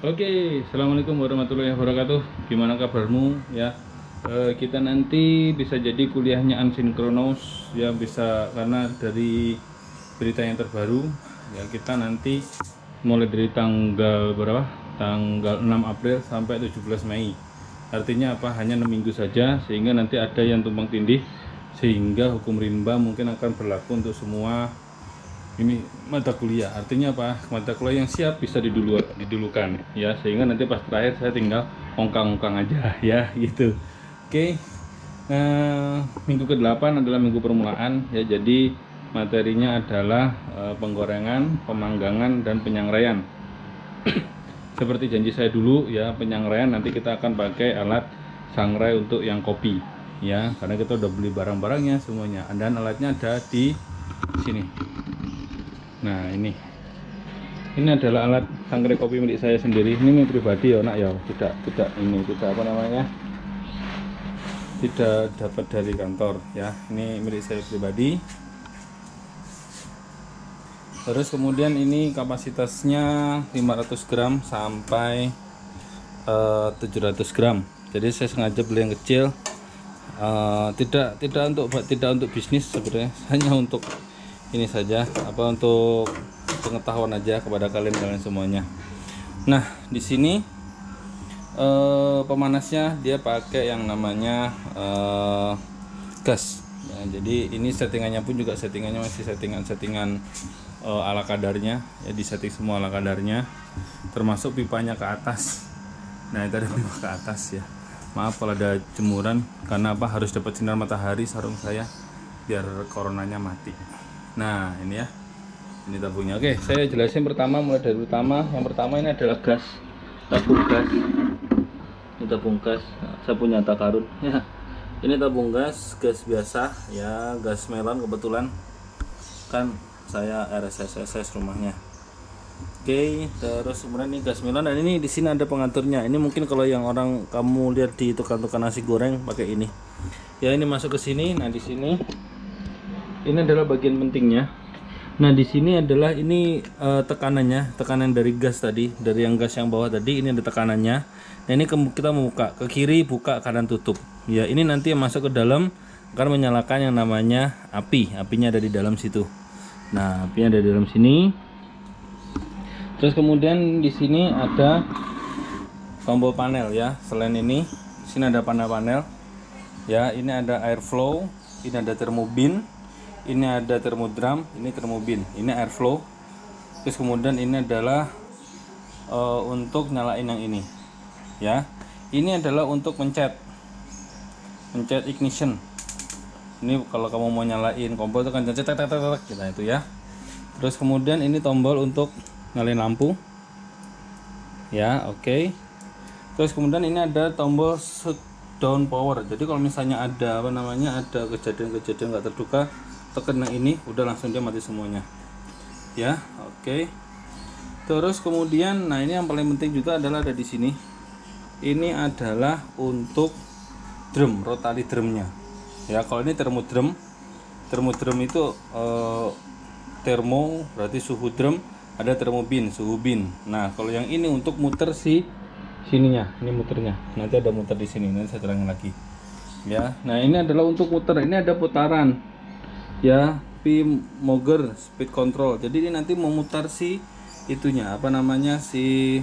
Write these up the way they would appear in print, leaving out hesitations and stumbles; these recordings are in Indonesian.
Oke, assalamualaikum warahmatullahi wabarakatuh. Gimana kabarmu ya? Kita nanti bisa jadi kuliahnya asinkronus ya, bisa karena dari berita yang terbaru ya, kita nanti mulai dari tanggal berapa? Tanggal 6 April sampai 17 Mei. Artinya apa? Hanya 6 minggu saja, sehingga nanti ada yang tumpang tindih, sehingga hukum rimba mungkin akan berlaku untuk semua ini mata kuliah. Artinya apa? Mata kuliah yang siap bisa didulukan ya, sehingga nanti pas terakhir saya tinggal ongkang-ongkang aja ya gitu. Oke. Nah, minggu ke-8 adalah minggu permulaan ya, jadi materinya adalah penggorengan, pemanggangan, dan penyangraian. Seperti janji saya dulu ya, penyangraian nanti kita akan pakai alat sangrai untuk yang kopi ya, karena kita udah beli barang-barangnya semuanya, dan alatnya ada di sini. Nah, ini adalah alat sangrai kopi milik saya sendiri. Ini milik pribadi ya nak ya, tidak apa namanya, tidak dapat dari kantor ya, ini milik saya pribadi. Terus kemudian ini kapasitasnya 500 gram sampai 700 gram. Jadi saya sengaja beli yang kecil, tidak untuk bisnis sebenarnya, hanya untuk ini saja, apa, untuk pengetahuan aja kepada kalian semuanya. Nah, di sini pemanasnya dia pakai yang namanya gas ya, jadi ini settingannya pun juga settingannya masih settingan ala kadarnya ya, disetting semua ala kadarnya, termasuk pipanya ke atas. Nah, itu ada pipa ke atas ya, maaf kalau ada jemuran, karena apa, harus dapat sinar matahari sarung saya biar coronanya mati. Nah, ini ya, ini tabungnya. Oke, saya jelasin pertama, mulai dari utama. Yang pertama ini adalah gas, tabung gas. Ini tabung gas, nah, saya punya Takarun ya. Ini tabung gas biasa ya, gas melon, kebetulan kan saya RSSSS rumahnya. Oke, terus kemudian ini gas melon, dan ini di sini ada pengaturnya. Ini mungkin kalau yang orang kamu lihat di tukang-tukang nasi goreng pakai ini. Ya, ini masuk ke sini. Nah, di sini ini adalah bagian pentingnya. Nah, di sini adalah ini tekanannya, tekanan dari gas tadi, dari yang gas yang bawah tadi, ini ada tekanannya. Nah, ini kita membuka ke kiri, buka, kanan tutup. Ya, ini nanti yang masuk ke dalam akan menyalakan yang namanya api. Apinya ada di dalam situ. Nah, apinya ada di dalam sini. Terus kemudian di sini ada tombol panel ya. Selain ini, di sini ada panel-panel. Ya, ini ada airflow, ini ada termobin. Ini ada termodram, ini termobin, ini airflow. Terus kemudian ini adalah untuk nyalain yang ini ya. Ini adalah untuk pencet ignition. Ini kalau kamu mau nyalain kompor itu kan gitu itu ya. Terus kemudian ini tombol untuk nyalain lampu ya. Oke. Terus kemudian ini ada tombol shutdown power. Jadi kalau misalnya ada ada kejadian nggak terduga, tekan yang ini udah langsung dia mati semuanya ya. Oke. Terus kemudian, nah, ini yang paling penting juga adalah ada di sini. Ini adalah untuk drum, rotary drumnya ya. Kalau ini termodrum itu termo berarti suhu drum, ada termobin suhu bin. Nah, kalau yang ini untuk muter si sininya, ini muternya, nanti ada muter di sini, nanti saya terangin lagi ya. Nah, ini adalah untuk muter, ini ada putaran ya, P-Mogger speed control. Jadi ini nanti memutar si itunya, apa namanya, si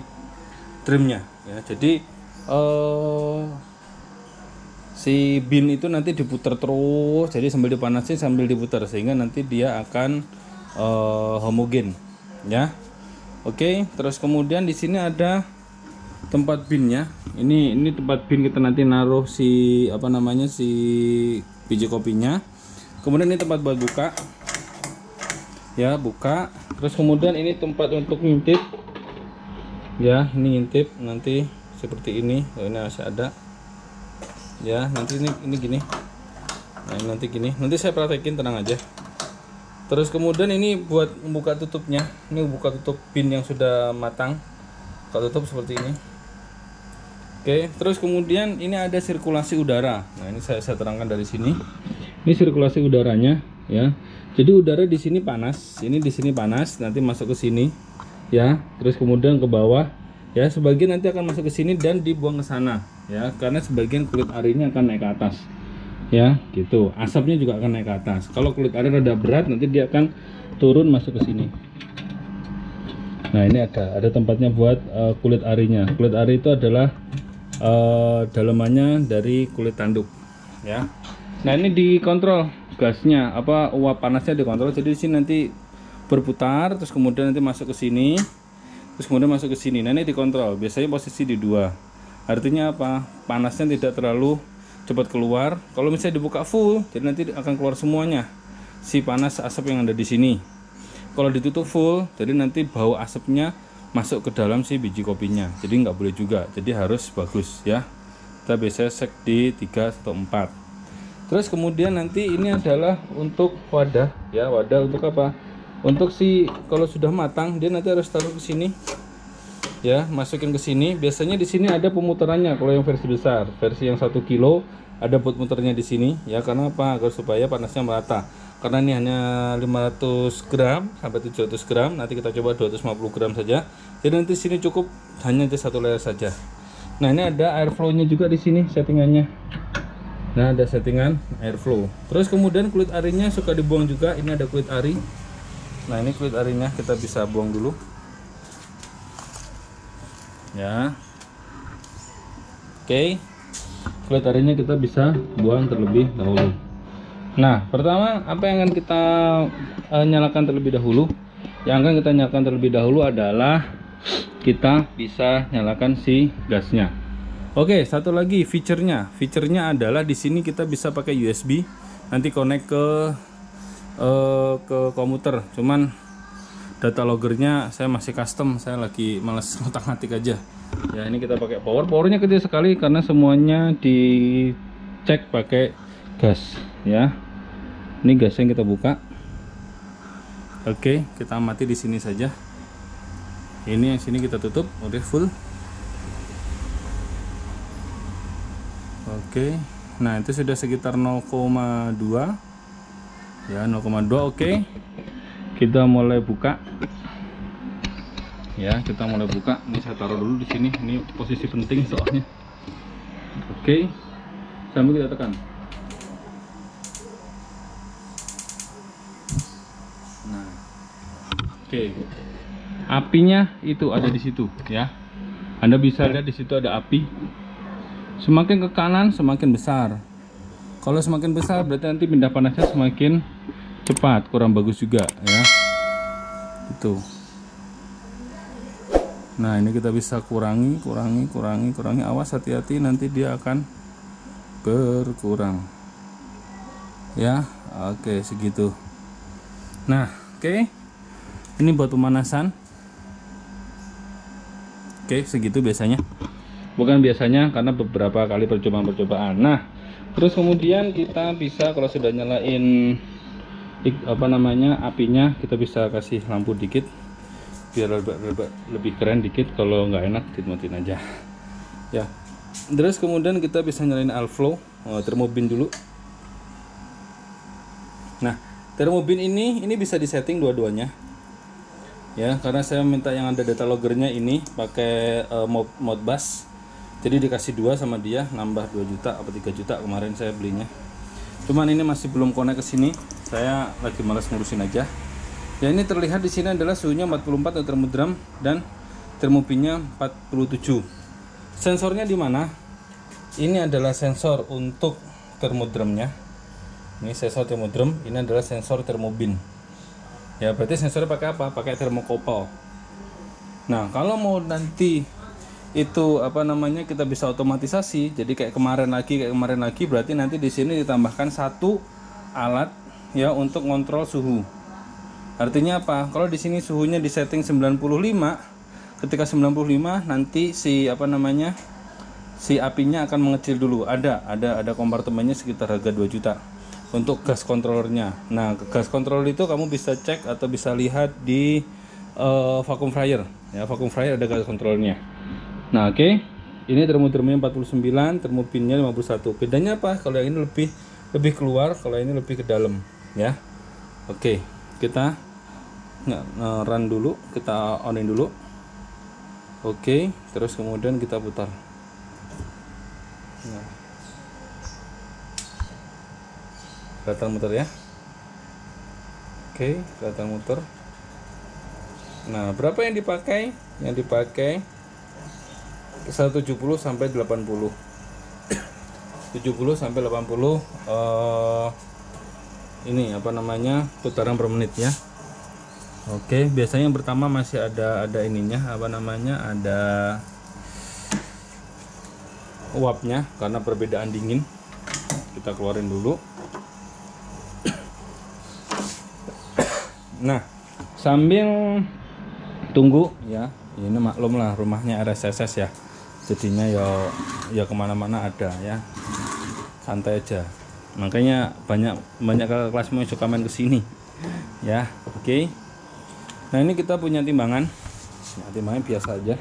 drumnya ya. Jadi si bin itu nanti diputar terus, jadi sambil dipanasin sambil diputar, sehingga nanti dia akan homogen ya. Oke. Terus kemudian di sini ada tempat binnya. Ini tempat bin, kita nanti naruh si apa namanya, si biji kopinya. Kemudian ini tempat buat buka ya, buka. Terus kemudian ini tempat untuk ngintip ya, ini ngintip nanti seperti ini. Ini masih ada ya, nanti ini gini. Nah, ini nanti gini, nanti saya praktekin, tenang aja. Terus kemudian ini buat membuka tutupnya, ini buka tutup bin yang sudah matang, buka tutup seperti ini. Oke. Terus kemudian ini ada sirkulasi udara. Nah, ini saya terangkan dari sini. Ini sirkulasi udaranya ya. Jadi udara di sini panas, ini di sini panas, nanti masuk ke sini ya. Terus kemudian ke bawah Ya, sebagian nanti akan masuk ke sini dan dibuang ke sana ya, karena sebagian kulit arinya akan naik ke atas. Ya, gitu. Asapnya juga akan naik ke atas. Kalau kulit ari rada berat, nanti dia akan turun masuk ke sini. Nah, ini ada tempatnya buat kulit arinya. Kulit ari itu adalah dalemannya dari kulit tanduk ya. Nah, ini dikontrol gasnya, uap panasnya dikontrol. Jadi di sini nanti berputar, terus kemudian nanti masuk ke sini, terus kemudian masuk ke sini. Nah, ini dikontrol. Biasanya posisi di 2. Artinya apa? Panasnya tidak terlalu cepat keluar. Kalau misalnya dibuka full, jadi nanti akan keluar semuanya si panas asap yang ada di sini. Kalau ditutup full, jadi nanti bau asapnya masuk ke dalam si biji kopinya. Jadi nggak boleh juga. Jadi harus bagus ya. Kita biasanya cek di 3 atau 4. Terus kemudian nanti ini adalah untuk wadah ya. Wadah untuk apa? Untuk kalau sudah matang, dia nanti harus taruh ke sini. Ya, masukin ke sini. Biasanya di sini ada pemutarannya. Kalau yang versi besar, versi yang 1 kilo ada buat muternya di sini ya. Karena apa? Agar supaya panasnya merata. Karena ini hanya 500 gram sampai 700 gram. Nanti kita coba 250 gram saja. Jadi nanti sini cukup hanya 1 layer saja. Nah, ini ada airflow-nya juga di sini settingannya. Nah, ada settingan airflow. Terus kemudian kulit arinya suka dibuang juga. Ini ada kulit ari. Nah, ini kulit arinya kita bisa buang dulu. Ya. Oke. Kulit arinya kita bisa buang terlebih dahulu. Nah, pertama apa yang akan kita nyalakan terlebih dahulu? Yang akan kita nyalakan terlebih dahulu adalah kita bisa nyalakan si gasnya. Oke, satu lagi fiturnya. Fiturnya adalah di sini kita bisa pakai USB. Nanti connect ke komputer. Cuman data loggernya saya masih custom, saya lagi males ngotak-ngatik aja ya. Ini kita pakai powernya kecil sekali karena semuanya dicek pakai gas ya. Ini gasnya yang kita buka. Oke, kita amati di sini saja. Ini yang sini kita tutup, udah full. Oke, nah itu sudah sekitar 0,2 ya, 0,2. Oke, kita mulai buka ya. Kita mulai buka. Ini saya taruh dulu di sini, ini posisi penting soalnya. Oke, sambil kita tekan. Nah, oke, apinya itu ada di situ ya. Anda bisa lihat di situ ada api. Semakin ke kanan semakin besar. Kalau semakin besar berarti nanti pindah panasnya semakin cepat, kurang bagus juga ya. Itu. Nah, ini kita bisa kurangi. Awas, hati-hati, nanti dia akan berkurang. Ya, oke, segitu. Nah, oke. Ini buat pemanasan. Oke, segitu biasanya. Bukan biasanya, karena beberapa kali percobaan. Nah, terus kemudian kita bisa kalau sudah nyalain apinya, kita bisa kasih lampu dikit biar lebih keren dikit. Kalau nggak enak dimatiin aja ya. Terus kemudian kita bisa nyalain airflow, termobin dulu. Nah, termobin ini bisa disetting dua-duanya ya, karena saya minta yang ada data loggernya ini pakai Modbus. Jadi dikasih 2 sama dia, nambah 2 juta atau 3 juta kemarin saya belinya. Cuman ini masih belum connect ke sini. Saya lagi malas ngurusin aja. Ya, ini terlihat di sini adalah suhunya 44 atau termodram dan termobinnya 47. Sensornya di mana? Ini adalah sensor untuk termodramnya. Ini sensor termodram, ini adalah sensor termobin. Ya, berarti sensornya pakai apa? Pakai termokopel. Nah, kalau mau nanti itu kita bisa otomatisasi, jadi kayak kemarin lagi, berarti nanti di sini ditambahkan 1 alat ya untuk ngontrol suhu. Artinya apa? Kalau di sini suhunya di setting 95, ketika 95 nanti si apinya akan mengecil dulu. Ada kompartemennya sekitar harga 2 juta untuk gas controllernya. Nah, gas controller itu kamu bisa cek atau bisa lihat di vacuum fryer ya. Vacuum fryer ada gas controllernya. Nah, oke. Ini termodramnya 49, termobinnya 51. Bedanya apa? Kalau yang ini lebih keluar, kalau ini lebih ke dalam ya. Oke, kita run dulu, kita onin dulu. Oke, terus kemudian kita putar. Nah, kelihatan muter ya. Oke, kelihatan muter. Nah, berapa yang dipakai? Yang dipakai 170 sampai 80. 70 sampai 80 ini apa namanya? Putaran per menit ya. Oke, biasanya yang pertama masih ada ininya, apa namanya? Ada uapnya karena perbedaan dingin. Kita keluarin dulu. Nah, sambil tunggu ya, ini maklum lah rumahnya RSSS ya, jadinya ya kemana-mana ada ya, santai aja. Makanya banyak kelas mau suka main kesini ya. Oke. Nah, ini kita punya timbangan. Nah, timbangan biasa aja.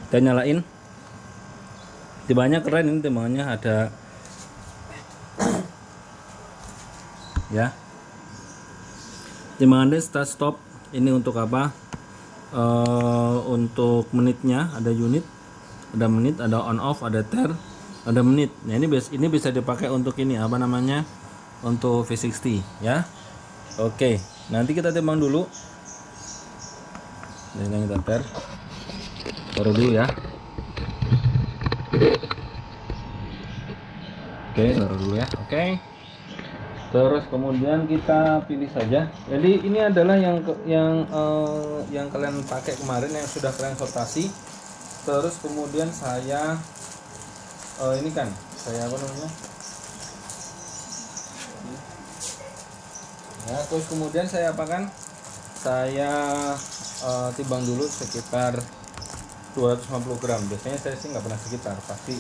Kita nyalain. Timbangannya keren, ini timbangannya ada ya. Timbangannya start stop. Ini untuk apa? Untuk menitnya ada unit, ada menit, ada on off, ada ter, ada menit. Nah, ini bisa dipakai untuk ini apa namanya? Untuk V60 ya. Oke, nanti kita timbang dulu. Ini kita ter. Taruh dulu ya. Oke, taruh dulu ya. Oke. Terus kemudian kita pilih saja. Jadi ini adalah yang kalian pakai kemarin yang sudah kalian sortasi. Terus kemudian saya ini kan saya apa namanya? Ya, terus kemudian saya apakan? Saya timbang dulu sekitar 250 gram. Biasanya saya sih nggak pernah sekitar, pasti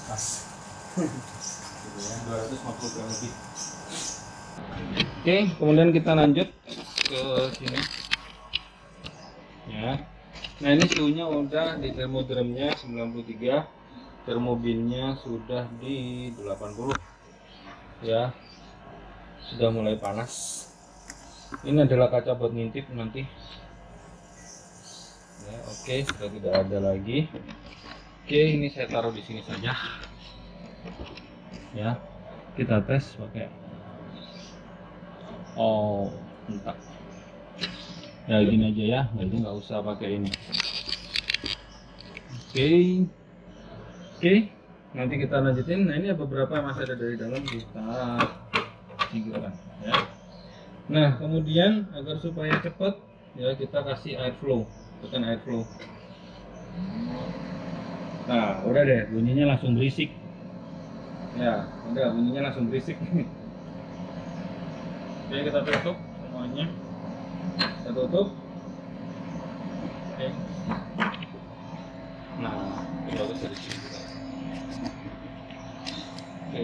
pas. Gitu ya, 250 gram lebih. Oke, kemudian kita lanjut ke sini. Ya. Nah, ini suhunya udah di termodrumnya 93, termobinnya sudah di 80. Ya. Sudah mulai panas. Ini adalah kaca buat ngintip nanti. Ya, oke, sudah tidak ada lagi. Oke, ini saya taruh di sini saja. Ya, kita tes pakai. Oh, entah. Ya gini aja ya, jadi nggak usah pakai ini. Oke, nanti kita lanjutin. Nah, ini beberapa yang masih ada dari dalam kita singkirkan ya. Nah, kemudian agar supaya cepat ya kita kasih airflow, tekan airflow. Nah, udah deh, bunyinya langsung berisik. Ya, udah bunyinya langsung berisik. Oke, kita tutup semuanya. Kita tutup. Oke. Nah, ini bagus dari sini. Oke.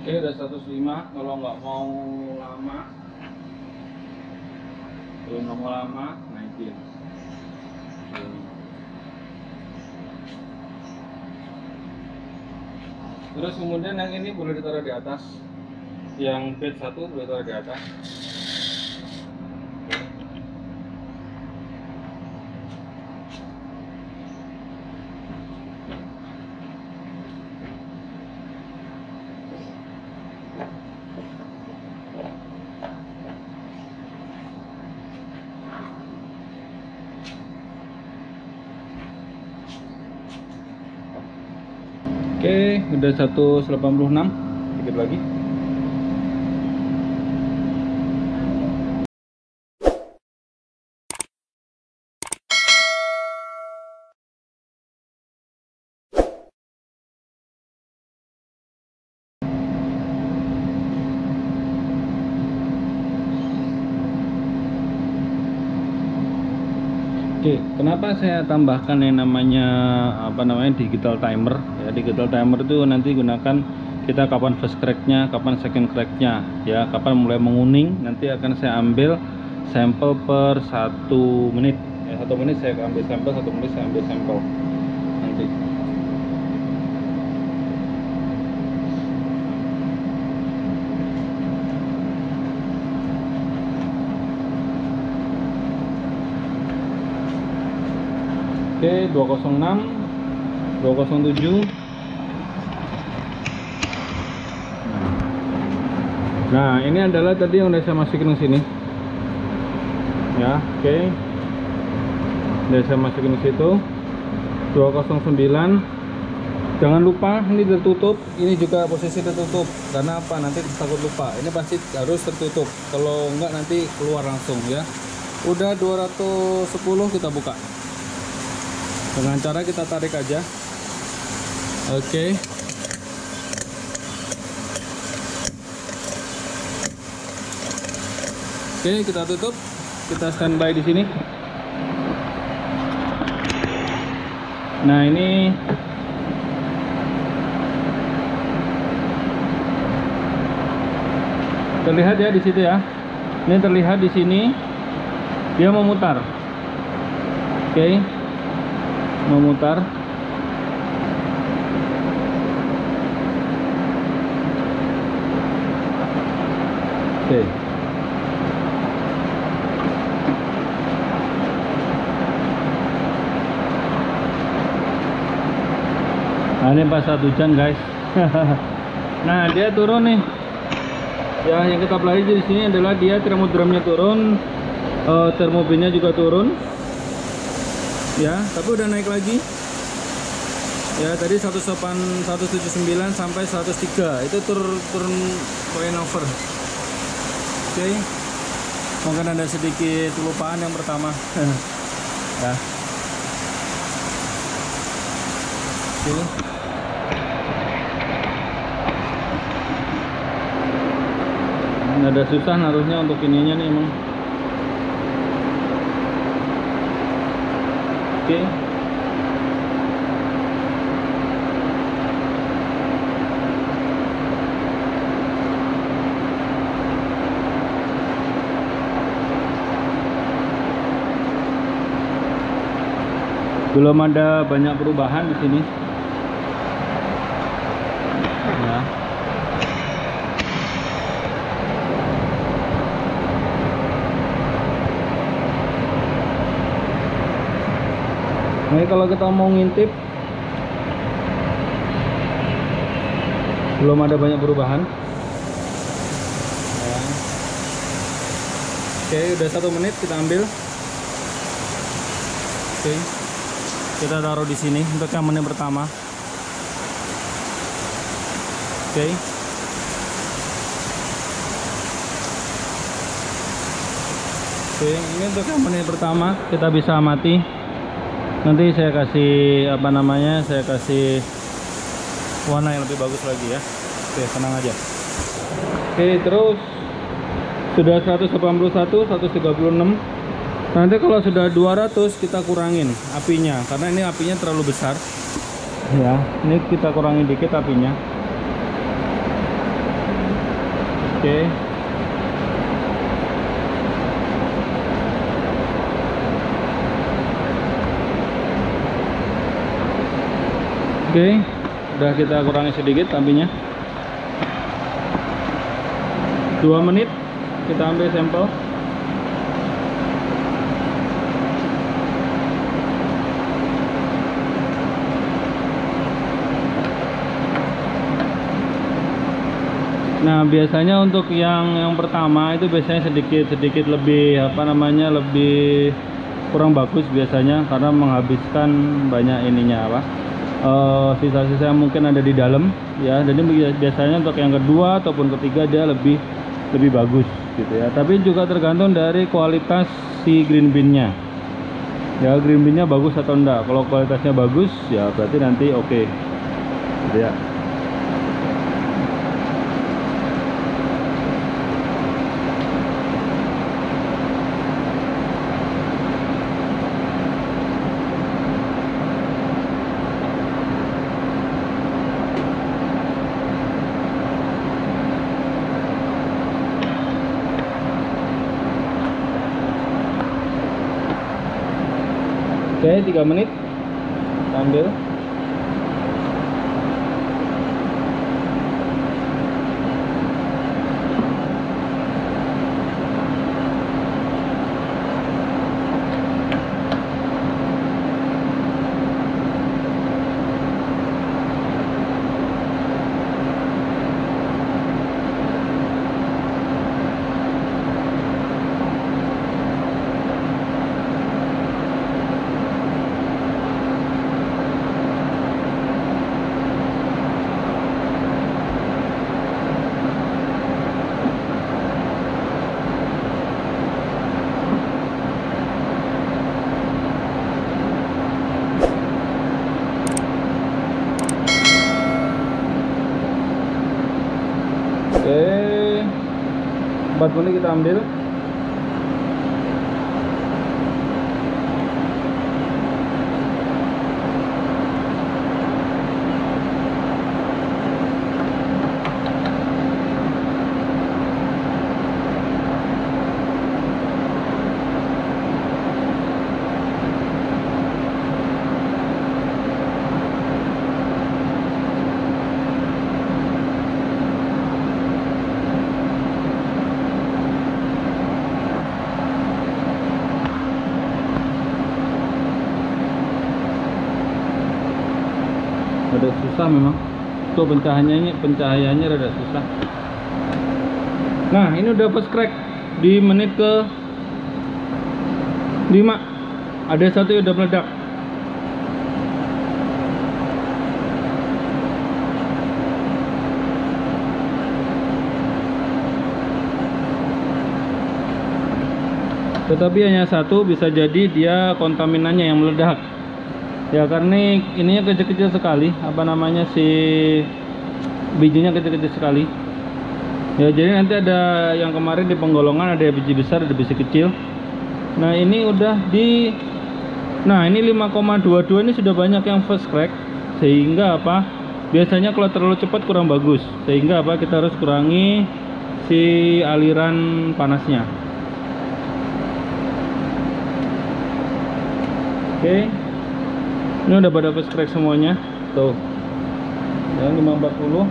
Oke, udah 105. Kalau nggak mau lama, naikin. Terus kemudian yang ini boleh ditaruh di atas. Yang bed 1 boleh ditaruh di atas. Oke, udah 186, dikit lagi. Oke, kenapa saya tambahkan yang namanya digital timer? Ya, digital timer itu nanti gunakan kita kapan first cracknya, kapan second cracknya, ya, kapan mulai menguning. Nanti akan saya ambil sampel per 1 menit. Ya, 1 menit saya ambil sampel, 1 menit saya ambil sampel. Nanti. Oke, 206, 207. Nah, ini adalah tadi yang udah saya masukin ke sini. Ya, oke. Udah saya masukin ke situ. 209. Jangan lupa ini tertutup. Ini juga posisi tertutup. Karena apa? Nanti takut lupa. Ini pasti harus tertutup. Kalau enggak nanti keluar langsung ya. Udah 210 kita buka. Dengan cara kita tarik aja. Oke. Oke, kita tutup. Kita standby di sini. Nah, ini terlihat ya di situ ya. Ini terlihat di sini dia memutar. Oke. Memutar. Oke. Nah, ini pas saat hujan guys. Nah, dia turun nih. Ya, yang kita pelajari di sini adalah dia termodrumnya turun, termobinnya juga turun. Ya, tapi udah naik lagi. Ya, tadi 179 sampai 103 itu turun point over. Oke. Mungkin ada sedikit kelupaan yang pertama. Ya. Oke. Ada susah naruhnya untuk ininya nih emang. Oke. Belum ada banyak perubahan di sini. Ya. Nah, kalau kita mau ngintip belum ada banyak perubahan ya. Oke, udah 1 menit kita ambil. Oke, kita taruh di sini untuk yang menit pertama. Oke. Oke, ini untuk yang menit pertama kita bisa amati. Nanti saya kasih saya kasih warna yang lebih bagus lagi ya. Oke, tenang aja. Oke, terus sudah 181, 136. Nanti kalau sudah 200 kita kurangin apinya karena ini apinya terlalu besar. Ya, ini kita kurangin dikit apinya. Oke. Oke, udah kita kurangi sedikit apinya. 2 menit kita ambil sampel. Nah, biasanya untuk yang pertama itu biasanya sedikit lebih lebih kurang bagus biasanya karena menghabiskan banyak ininya sisa-sisa yang mungkin ada di dalam ya. Jadi biasanya untuk yang kedua ataupun ketiga dia lebih bagus gitu ya. Tapi juga tergantung dari kualitas si green bean-nya. Ya, green bean-nya bagus atau enggak. Kalau kualitasnya bagus ya berarti nanti oke. Gitu ya. Oke, 3 menit. Ambil. Oke, 4 menit kita ambil. Rada susah memang tuh pencahayaannya rada susah. Nah, ini udah first crack di menit ke 5. Ada satu yang udah meledak. Tetapi hanya satu, bisa jadi dia kontaminannya yang meledak. Ya, karena ininya kecil-kecil sekali, apa namanya, si bijinya kecil-kecil sekali. Ya, jadi nanti ada yang kemarin di penggolongan ada biji besar, ada biji kecil. Nah, ini udah di, nah ini 5,22 ini sudah banyak yang first crack. Sehingga apa? Biasanya kalau terlalu cepat kurang bagus. Sehingga apa? Kita harus kurangi si aliran panasnya. Oke. Ini udah pada first crack semuanya. Tuh. Yang 540.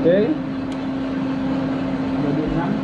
Oke, jadi 6.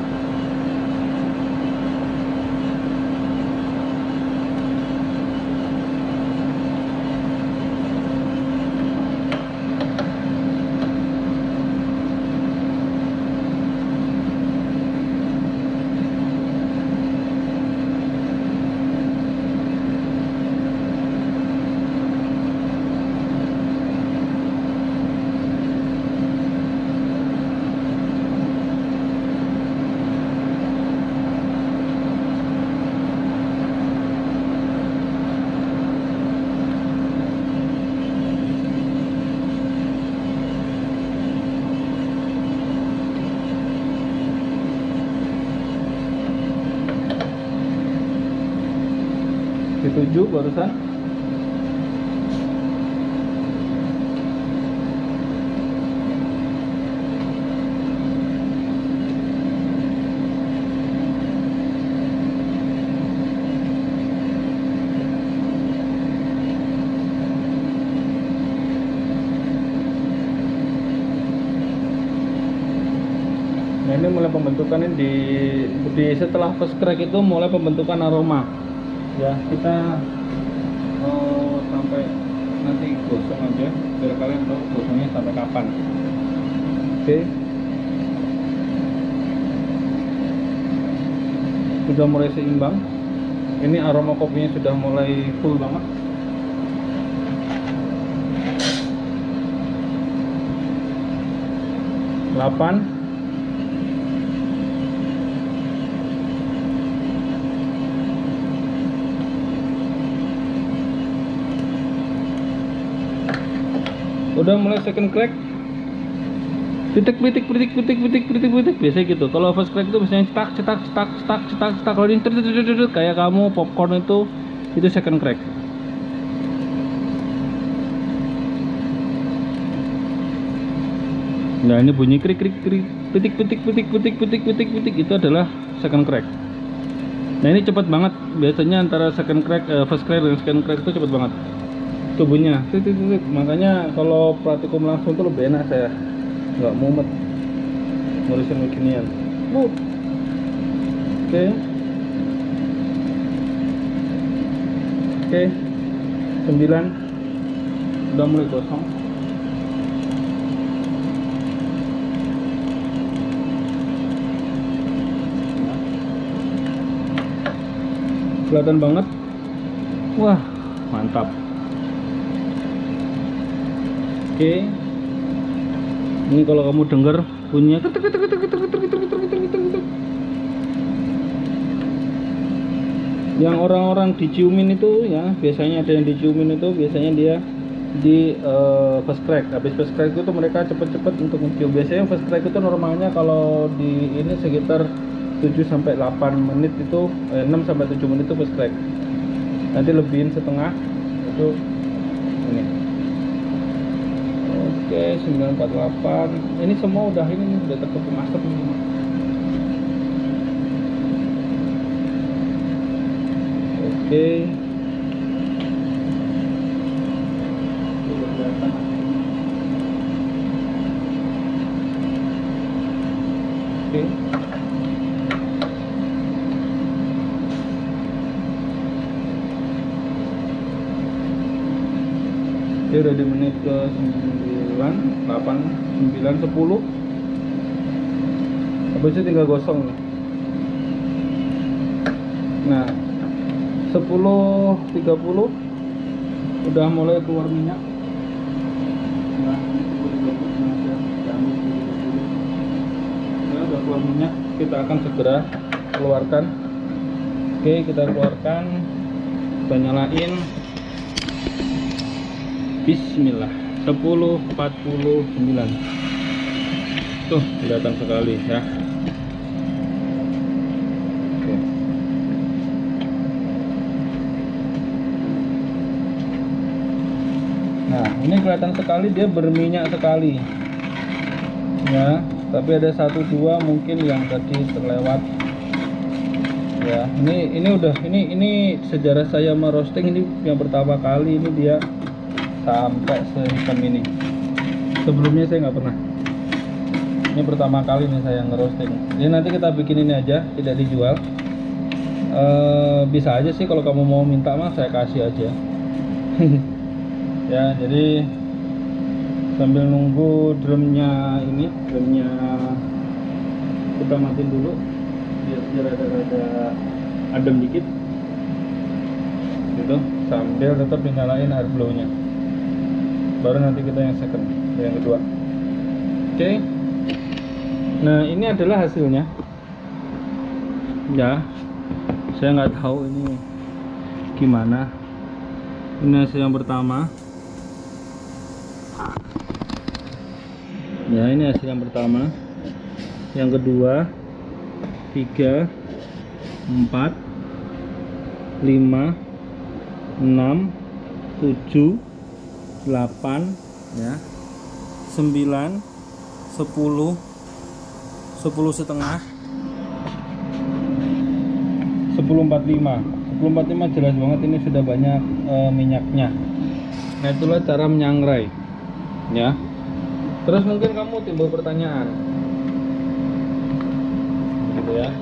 Di 7 barusan. Nah, ini mulai pembentukan di setelah first crack itu mulai pembentukan aroma. Ya, kita sampai nanti gosong aja biar kalian tahu gosongnya sampai kapan. Oke. Sudah mulai seimbang. Ini aroma kopinya sudah mulai full banget. 8. Udah mulai second crack. Pitik biasanya gitu. Kalau first crack itu biasanya cetak. Kalau ini kayak kamu popcorn itu second crack. Nah, ini bunyi krik pitik itu adalah second crack. Nah, ini cepat banget. Biasanya antara second crack, first crack dan second crack itu cepat banget tubuhnya. Makanya kalau praktikum langsung tuh lebih enak, saya nggak mumet ngurusin beginian. Oke. 9 udah mulai gosong. Kelihatan banget. Wah, mantap. Oke. Ini kalau kamu dengar bunyinya yang orang-orang diciumin itu ya, biasanya ada yang diciumin itu biasanya dia di first crack. Habis first crack itu mereka cepet-cepet untuk mencium. Biasanya first crack itu normalnya kalau di ini sekitar 7-8 menit itu 6-7 menit itu first crack. Nanti lebihin setengah itu ini. Oke, 948. Ini semua udah udah terkepung asap ini. Oke. Oke. Dia udah di menit ke 9, 8, 9, 10. Habis itu tinggal gosong nih. Nah, 10.30 udah mulai keluar minyak. Nah, udah keluar minyak, kita akan segera keluarkan. Oke, kita keluarkan, kita nyalain. Bismillah. 10.49 tuh kelihatan sekali ya. Oke. Nah, ini kelihatan sekali dia berminyak sekali ya, tapi ada 1-2 mungkin yang tadi terlewat ya. Ini sejarah saya merosting ini yang pertama kali ini dia sampai sehitam ini. Sebelumnya saya nggak pernah. Ini pertama kali nih saya ngerosting. Ini nanti kita bikin ini aja, tidak dijual. Bisa aja sih kalau kamu mau minta mah saya kasih aja. Ya, jadi sambil nunggu drumnya kita matiin dulu biar rada adem dikit gitu, sambil tetap dinyalain air blownya. Baru nanti kita yang second, yang kedua. Oke. Nah, ini adalah hasilnya ya. Saya nggak tahu ini gimana. Ini hasil yang pertama ya, ini hasil yang pertama. Yang kedua, 3, 4, 5, 6, 7, 8 ya, 9, 10, 10 setengah, 10.45 jelas banget ini sudah banyak minyaknya. Nah, itulah cara menyangrai ya. Terus mungkin kamu timbul pertanyaan gitu ya,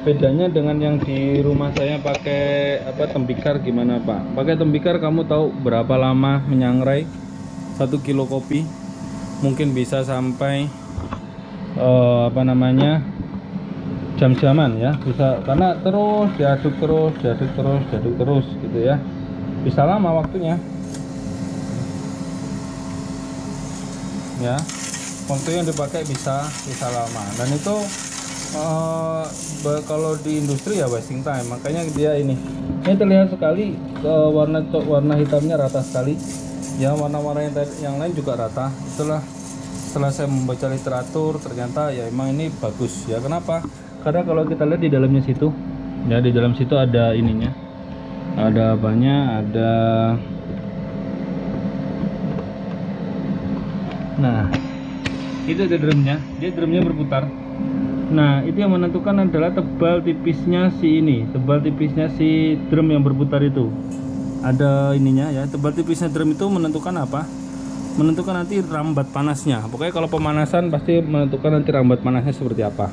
bedanya dengan yang di rumah saya pakai tembikar gimana Pak? Pakai tembikar kamu tahu berapa lama menyangrai 1 kilo kopi? Mungkin bisa sampai jam-jaman ya, bisa, karena terus diaduk terus gitu ya, bisa lama waktunya ya. waktu yang dipakai bisa lama, dan itu kalau di industri ya wasting time. Makanya dia ini terlihat sekali warna hitamnya rata sekali ya, warna-warna yang lain juga rata. Setelah saya membaca literatur, ternyata ya emang ini bagus ya. Kenapa? Karena kalau kita lihat di dalamnya situ ya, di dalam situ ada ininya, ada banyak, ada nah itu ada drumnya, dia drumnya berputar. Nah itu yang menentukan adalah tebal tipisnya si drum yang berputar itu. Ada ininya ya, tebal tipisnya drum itu menentukan apa? Menentukan nanti rambat panasnya. Pokoknya kalau pemanasan pasti menentukan nanti rambat panasnya seperti apa.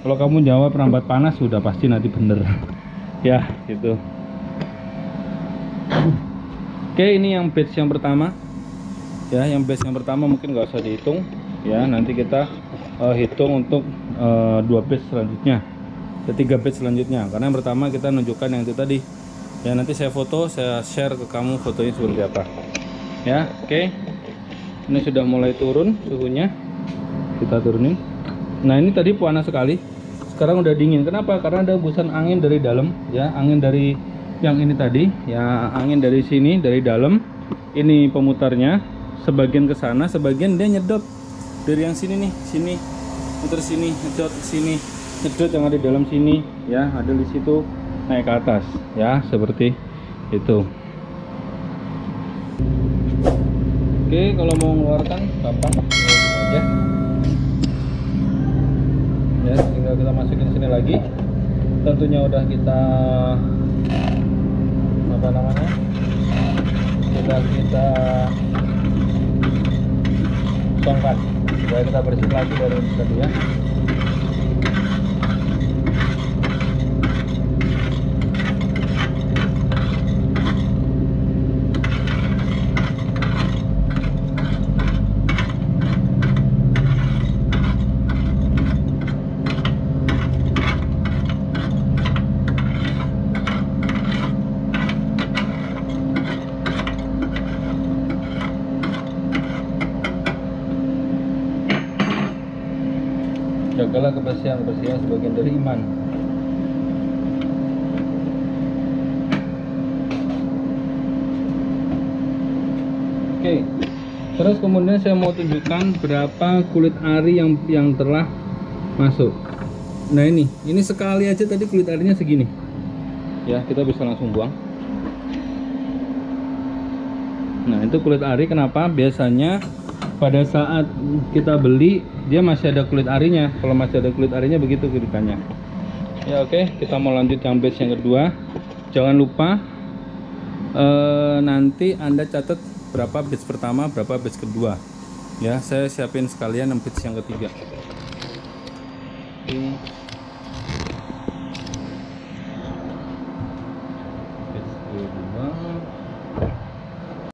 Kalau kamu jawab rambat panas, sudah pasti nanti bener ya gitu. Oke, ini yang batch yang pertama ya, yang batch yang pertama mungkin nggak usah dihitung ya, nanti kita hitung untuk 2 batch selanjutnya, ketiga batch selanjutnya. Karena yang pertama kita nunjukkan yang itu tadi ya, nanti saya foto, saya share ke kamu fotonya seperti apa ya. Oke, ini sudah mulai turun suhunya, kita turunin. Nah ini tadi panas sekali, sekarang udah dingin. Kenapa? Karena ada hembusan angin dari dalam ya, angin dari yang ini tadi ya, angin dari sini, dari dalam. Ini pemutarnya, sebagian ke sana, sebagian dia nyedot dari yang sini nih, sini muter sini, nyedot ke sini, nyedot yang ada di dalam sini ya, ada di situ naik ke atas ya, seperti itu. Oke, kalau mau mengeluarkan gampang aja ya, tinggal kita masukin sini lagi. Tentunya udah kita apa namanya, kita kosongkan supaya kita bersih lagi dari tadi ya. Jagalah kebersihan sebagian dari iman. Oke, terus kemudian saya mau tunjukkan berapa kulit ari yang telah masuk. Nah ini sekali aja tadi kulit arinya segini ya, kita bisa langsung buang. Nah itu kulit ari. Kenapa? Biasanya pada saat kita beli dia masih ada kulit arinya. Kalau masih ada kulit arinya begitu ceritanya ya. Oke, kita mau lanjut yang batch yang kedua. Jangan lupa nanti Anda catat berapa batch pertama, berapa batch kedua ya. Saya siapin sekalian yang batch yang ketiga.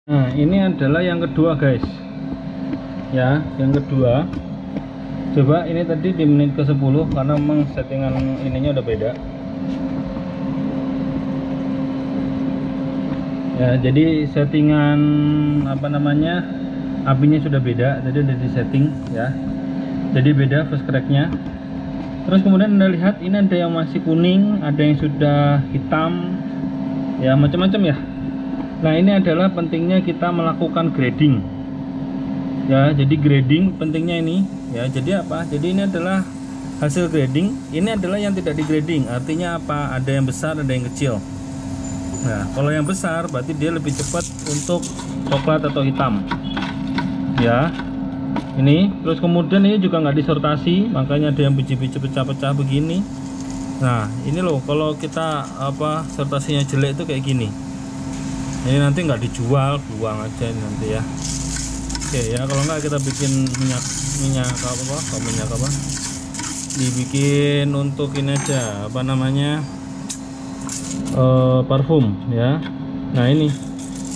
Nah ini adalah yang kedua guys ya, yang kedua. Coba ini tadi di menit ke 10 karena memang settingan ininya udah beda ya, jadi settingan apa namanya, apinya sudah beda, jadi udah di setting ya, jadi beda fast cracknya. Terus kemudian Anda lihat ini ada yang masih kuning, ada yang sudah hitam ya, macam-macam ya. Nah ini adalah pentingnya kita melakukan grading ya, jadi grading pentingnya ini ya. Jadi apa? Jadi ini adalah hasil grading, ini adalah yang tidak di grading. Artinya apa? Ada yang besar, ada yang kecil. Nah kalau yang besar berarti dia lebih cepat untuk coklat atau hitam ya. Ini terus kemudian ini juga nggak disortasi, makanya ada yang biji-biji pecah-pecah begini. Nah ini loh, kalau kita apa sortasinya jelek itu kayak gini, ini nanti nggak dijual, buang aja ini nanti ya. Oke ya, kalau nggak kita bikin minyak apa, dibikin untuk ini aja, apa namanya, parfum ya. Nah ini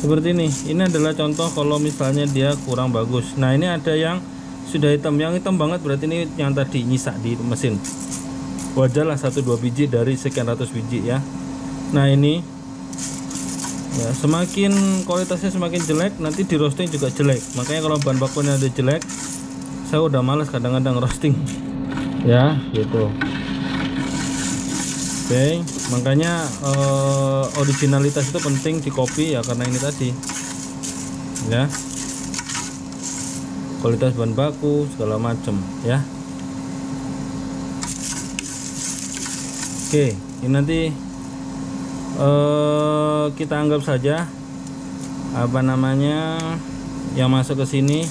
seperti ini adalah contoh kalau misalnya dia kurang bagus. Nah ini ada yang sudah hitam, yang hitam banget berarti ini yang tadi nyisa di mesin. Wajarlah 1-2 biji dari sekian ratus biji ya. Nah ini ya, semakin kualitasnya semakin jelek nanti di roasting juga jelek. Makanya kalau bahan bakunya ada jelek, saya udah males kadang-kadang roasting ya gitu. Oke, makanya originalitas itu penting di kopi ya, karena ini tadi ya, kualitas bahan baku segala macam ya. Oke, ini nanti kita anggap saja apa namanya yang masuk ke sini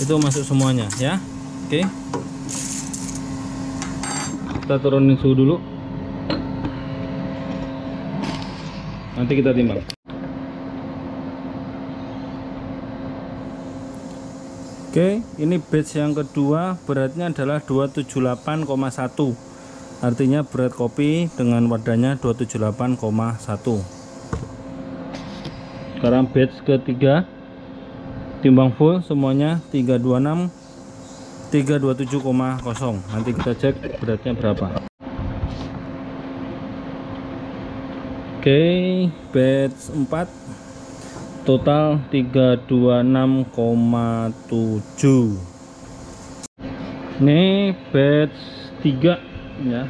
itu masuk semuanya ya. Oke, kita turunin suhu dulu, nanti kita timbang. Oke, ini batch yang kedua, beratnya adalah 278,1, artinya berat kopi dengan wadahnya 278,1. Sekarang batch ketiga, timbang full semuanya 326 327,0. Nanti kita cek beratnya berapa. Oke, batch 4 total 326,7. Ini batch 3 ya.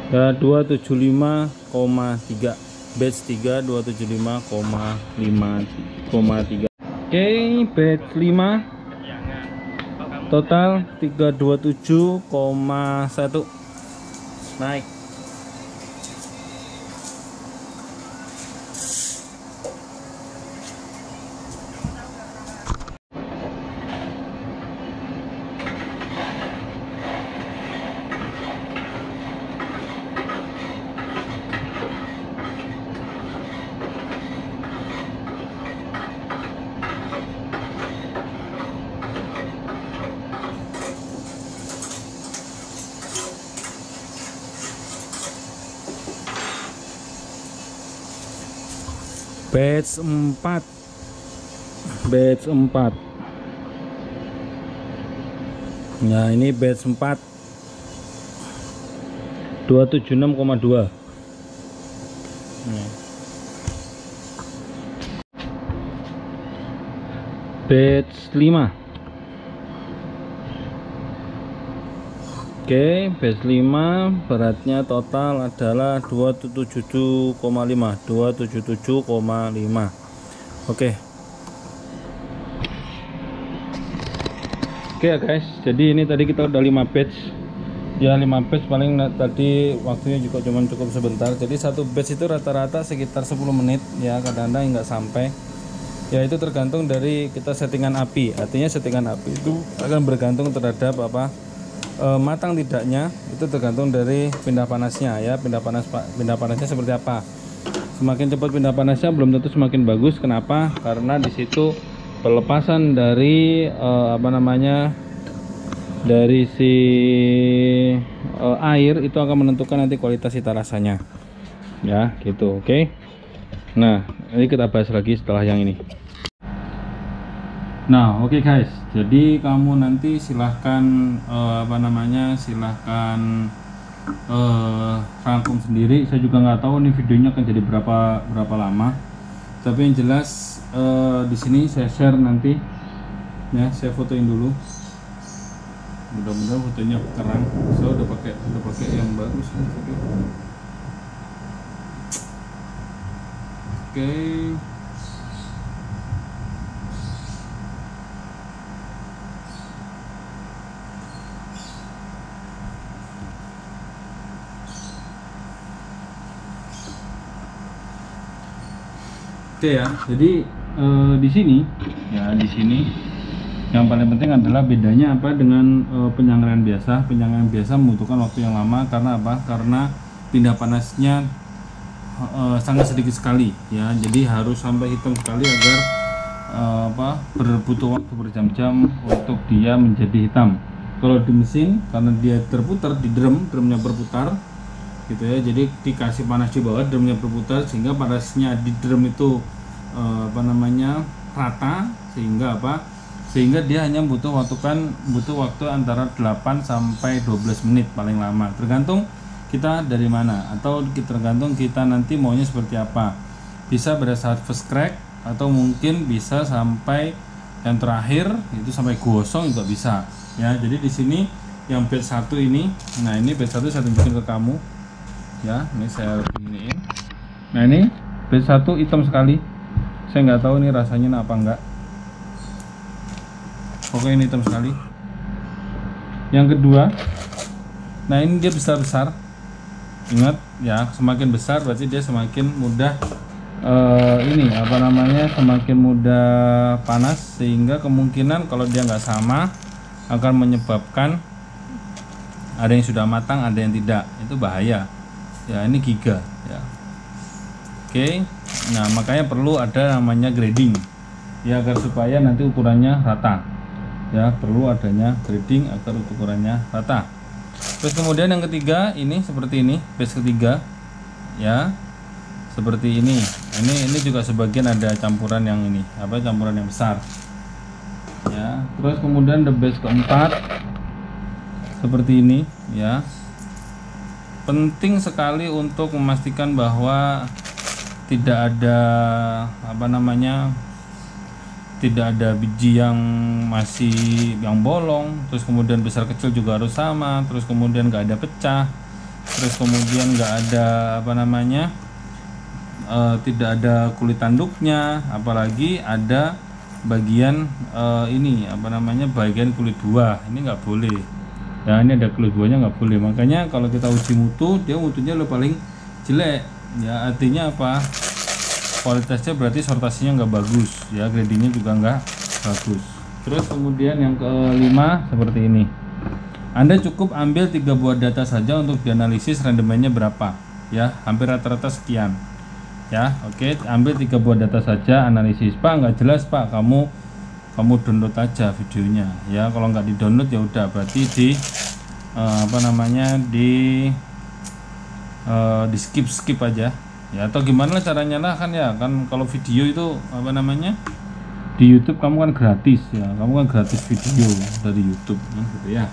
Ya 275,3. Batch 3 275,3. Oke, batch 5 total 327,1. Naik. Batch 4. Batch 4. Nah, ini batch 4 276,2. Batch 5. Oke, batch 5 beratnya total adalah 277,5. Oke. Oke ya guys, jadi ini tadi kita udah 5 batch. Ya 5 batch paling tadi waktunya juga cukup sebentar. Jadi satu batch itu rata-rata sekitar 10 menit ya, kadang-kadang nggak sampai. Ya itu tergantung dari kita settingan api. Artinya settingan api itu akan bergantung terhadap apa? Matang tidaknya itu tergantung dari pindah panasnya ya, pindah panasnya seperti apa. Semakin cepat pindah panasnya belum tentu semakin bagus. Kenapa? Karena di situ pelepasan dari dari si air itu akan menentukan nanti kualitas cita rasanya ya gitu. Oke. Nah, ini kita bahas lagi setelah yang ini. Nah, oke guys, jadi kamu nanti silahkan silahkan rangkum sendiri. Saya juga nggak tahu nih videonya akan jadi berapa lama, tapi yang jelas di sini saya share nanti ya, saya fotoin dulu, mudah-mudahan fotonya terang. Saya udah pakai yang bagus nih. Oke. Oke ya, jadi di sini yang paling penting adalah bedanya apa dengan penyangrai biasa. Penyangrai biasa membutuhkan waktu yang lama karena apa? Karena pindah panasnya sangat sedikit sekali ya. Jadi harus sampai hitam sekali agar butuh waktu berjam-jam untuk dia menjadi hitam. Kalau di mesin karena dia terputar di drumnya berputar gitu ya, jadi dikasih panas di bawah, drumnya berputar sehingga panasnya di drum itu rata, sehingga dia hanya butuh waktu antara 8 sampai 12 menit paling lama, tergantung kita dari mana atau tergantung kita nanti maunya seperti apa. Bisa pada saat first crack atau mungkin bisa sampai yang terakhir itu sampai gosong juga bisa ya. Jadi di sini yang batch 1 ini, nah ini batch 1 saya tunjukin ke kamu ya, ini saya beginiin. Nah ini batch 1 hitam sekali, saya nggak tahu ini rasanya apa enggak, pokoknya ini hitam sekali. Yang kedua, nah ini dia besar-besar, ingat ya, semakin besar berarti dia semakin mudah ini apa namanya, semakin mudah panas, sehingga kemungkinan kalau dia nggak sama akan menyebabkan ada yang sudah matang, ada yang tidak, itu bahaya ya. Ini giga ya. Oke, nah makanya perlu ada namanya grading ya, agar supaya nanti ukurannya rata ya, perlu adanya grading agar ukurannya rata. Terus kemudian yang ketiga ini seperti ini, batch ketiga ya, seperti ini. Ini juga sebagian ada campuran yang ini, apa, campuran yang besar ya. Terus kemudian the batch keempat seperti ini ya. Penting sekali untuk memastikan bahwa tidak ada apa namanya, tidak ada biji yang masih yang bolong, terus kemudian besar kecil juga harus sama, terus kemudian nggak ada pecah, terus kemudian nggak ada apa namanya, tidak ada kulit tanduknya, apalagi ada bagian ini apa namanya, bagian kulit buah, ini nggak boleh ya. Ini ada kulit buahnya, nggak boleh. Makanya kalau kita uji mutu, dia mutunya lo paling jelek ya, artinya apa, kualitasnya berarti sortasinya nggak bagus ya, gradingnya juga nggak bagus. Terus kemudian yang kelima seperti ini, Anda cukup ambil 3 buah data saja untuk dianalisis rendemennya berapa ya, hampir rata-rata sekian ya. Oke, ambil 3 buah data saja, analisis. Pak nggak jelas Pak, kamu download aja videonya ya. Kalau nggak di download ya udah, berarti di apa namanya, di skip aja ya, atau gimana caranya lah kan ya. Kan kalau video itu apa namanya, di YouTube kamu kan gratis ya, kamu kan gratis video dari YouTube gitu ya,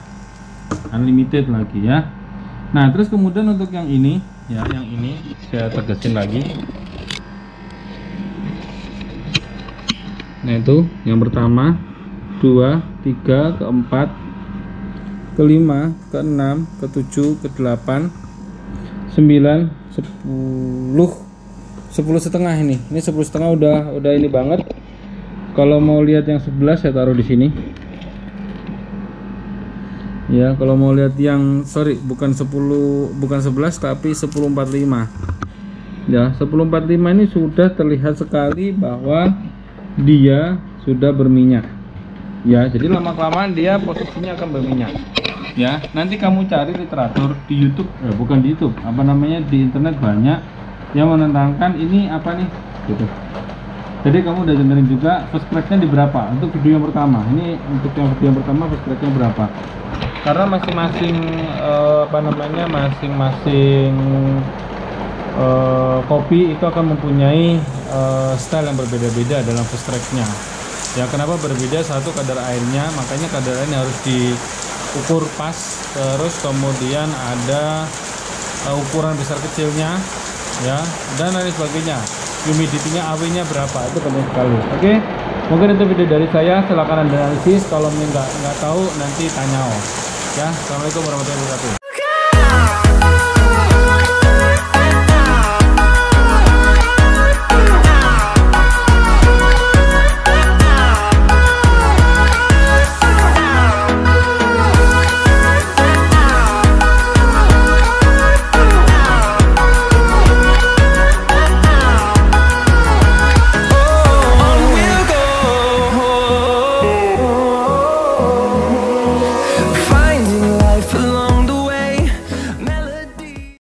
unlimited lagi ya. Nah terus kemudian untuk yang ini ya, yang ini saya tegasin lagi. Nah itu yang pertama, 2, 3, keempat, kelima, keenam, ketujuh, ke-8, 9, 10 setengah. Ini 10 setengah udah ini banget. Kalau mau lihat yang 11 saya taruh di sini ya. Kalau mau lihat yang bukan 11 tapi 1045 ya. 1045 ini sudah terlihat sekali bahwa dia sudah berminyak ya. Jadi lama-kelamaan dia posisinya akan berminyak ya. Nanti kamu cari literatur di YouTube, bukan di YouTube, apa namanya, di internet banyak yang menentangkan ini apa nih gitu. Jadi kamu udah dengerin juga first crack-nya di berapa untuk video yang pertama. Ini untuk yang video yang pertama first crack-nya berapa, karena masing-masing apa namanya, masing-masing kopi itu akan mempunyai style yang berbeda-beda dalam first crack-nya ya. Kenapa berbeda? Satu, kadar airnya, makanya kadar airnya harus diukur pas. Terus kemudian ada ukuran besar kecilnya ya, dan lain sebagainya. Humidity-nya, AW-nya berapa, itu penting sekali. Oke, mungkin itu video dari saya. Silahkan Anda analisis. Kalau nggak tahu nanti tanya ya. Assalamualaikum warahmatullahi wabarakatuh.